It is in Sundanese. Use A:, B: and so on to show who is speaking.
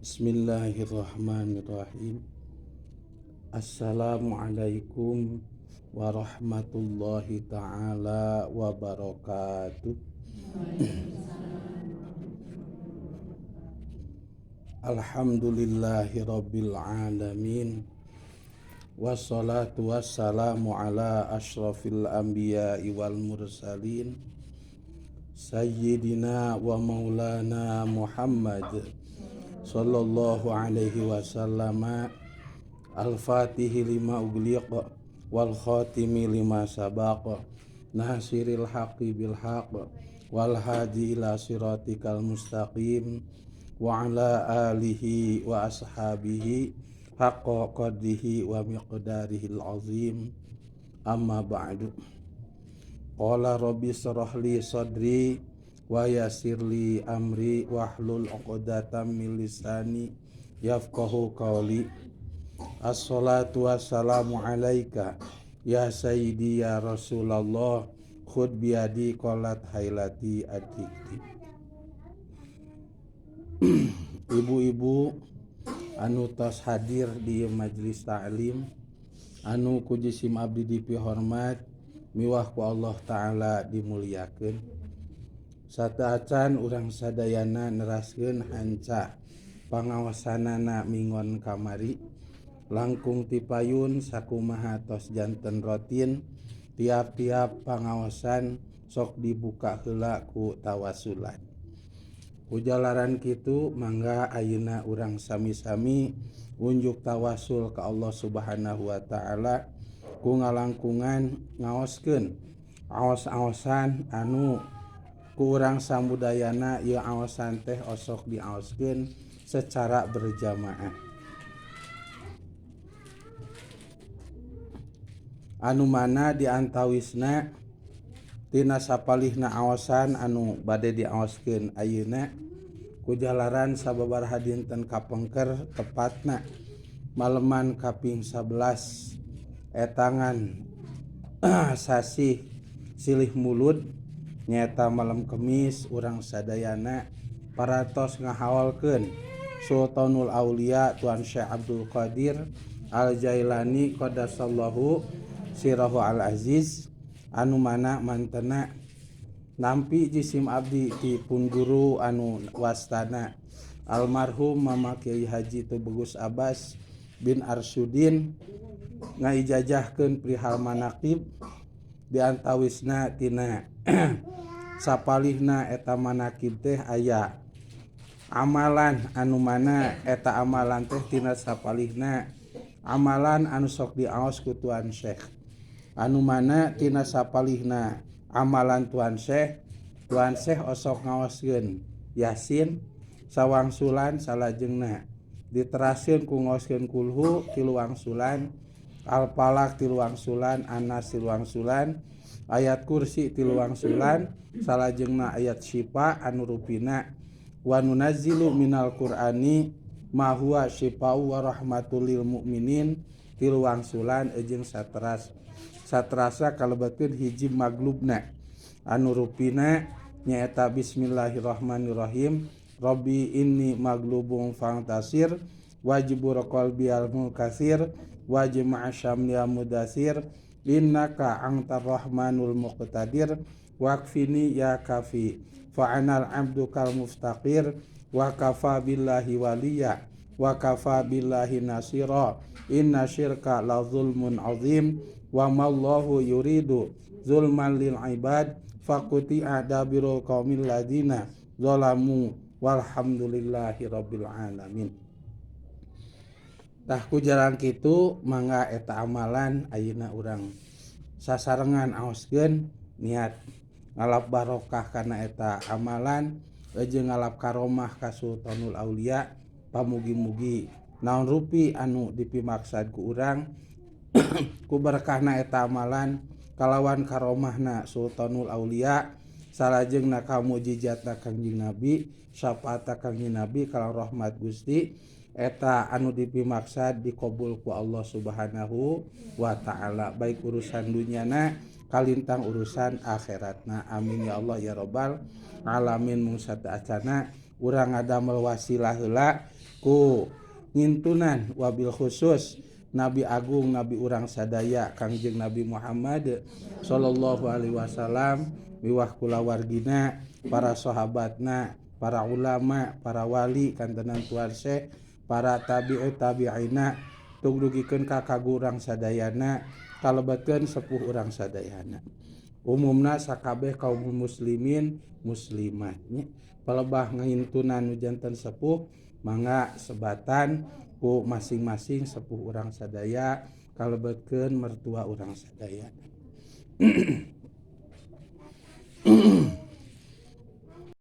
A: Bismillahirrahmanirrahim. Assalamualaikum warahmatullahi ta'ala wabarakatuh. Alhamdulillahi rabbil alamin. Wassalatu wassalamu ala ashrafil anbiya'i wal mursalin Sayyidina wa maulana Muhammad sallallahu alaihi wasallam, al-fatihi lima ugliq wal khatimi lima sabaq, nasiril haqqi bil haqq wal hadi ila siratikal mustaqim, wa ala alihi wa ashabihi haqqa qadrihi wa miqdarihil azim. Amma ba'du. Qala rabbi shrah li sadri wa yassirli amri wahlul 'uqdatam min lisani yafqahu qawli. Assalatu wassalamu alaika ya sayyidi ya Rasulullah, khud biadi qalat hailati adikti. Ibu-ibu anu tos hadir di majelis ta'lim, anu ku jisim abdi dipihormat, miwah ku Allah Ta'ala dimuliakeun. Sataacan urang sadayana neraskeun hanca pangaosanana mingon kamari, langkung tipayun sakumaha tos janten rutin tiap-tiap pangaosan sok dibuka heula ku tawasulan. Kujalaran kitu mangga ayeuna urang sami-sami unjuk tawasul ka Allah Subhanahu wa Ta'ala ku ngalangkungan ngaoskeun aos-aosan anu ku urang samudayana ieu aosan teh osok diaoskeun secara berjamaah. Anu mana diantawisna tina sapalihna aosan anu bade diaoskeun ayeuna kujalaran sababaraha dinten kapengker tepatna maleman kaping 11 etangan sasih silih mulud nyaeta malam Kemis, urang sadayana paratos ngahaolkeun Sultanul Aulia Tuan Syekh Abdul Qadir Al-Jailani qaddasallahu sirahu al-aziz, anu mana mantena nampi jisim abdi ti pun guru anu wastana almarhum Mama Kiai Haji Tubagus Abbas bin Arsyudin ngaijajahkeun perihal manaqib diantawisna tina sapalihna eta manaqib teh aya amalan anu mana eta amalan teh tina sapalihna amalan anu sok diaos ku Tuan Syekh, anu mana tina sapalihna amalan Tuan Syekh osok ngaoskeun Yasin sawangsulan salajengna diteraskeun ku ngaoskeun kulhu tiluangsulan, Al-Falaq tiluangsulan, Anas tiluangsulan, ayat kursi tiluangsulan, salajengna ayat syifa anu rupina wa nunazzilu minal qur'ani ma huwa syifa'u wa rahmatul lil mu'minin tiluangsulan jeung saterasa kalebetkeun hiji maglubna anu rupina nyaeta bismillahirrahmanirrahim, rabbi inni maglubun fantasir wajibur qalbi al mukatsir wajma' syamli mudatsir innaka antar rahmanul muqtadir waqfini ya kafi fa'anal abdu kal muftaqir wa kafa billahi waliya wa kafa billahi nasira inna syirka la zulmun azim wa mallahu yuridu zulman lil ibad faquti adabirul qaumil ladina zalamu walhamdulillahi rabbil alamin. Tah ku jalan kitu mangga eta amalan ayeuna urang sasarengan aoskeun niat ngalap barokah kana eta amalan jeung ngalap karomah ka Sultanul Aulia, pamugi-mugi naon rupi anu dipimaksad ku urang ku berkahna eta amalan kalawan karomahna Sultanul Aulia salajengna kamujijatna Kangjeng Nabi, syafaatna Kangjeng Nabi kalau rahmat Gusti eta anu dipimaksad dikabul ku Allah Subhanahu wa Ta'ala, baik urusan dunyana kalintang urusan akhiratna. Amin ya Allah ya rabbal alamin. Mung sataacana urang ngadamel wasilah heula ku ngintunan wabil khusus Nabi Agung Nabi urang sadaya Kangjeng Nabi Muhammad sallallahu alaihi wasallam miwah kulawargina para sahabatna para ulama para wali kantenan tuan syekh para tabi'ina tug dugikeun ka kagurang sadayana kalebatkeun sepuh urang sadayana umumna sakabeh kaum muslimin muslimatnya palebah ngintunan nu janten sepuh mangga sebatan ku masing-masing sepuh urang sadaya kalebetkeun mertua urang sadaya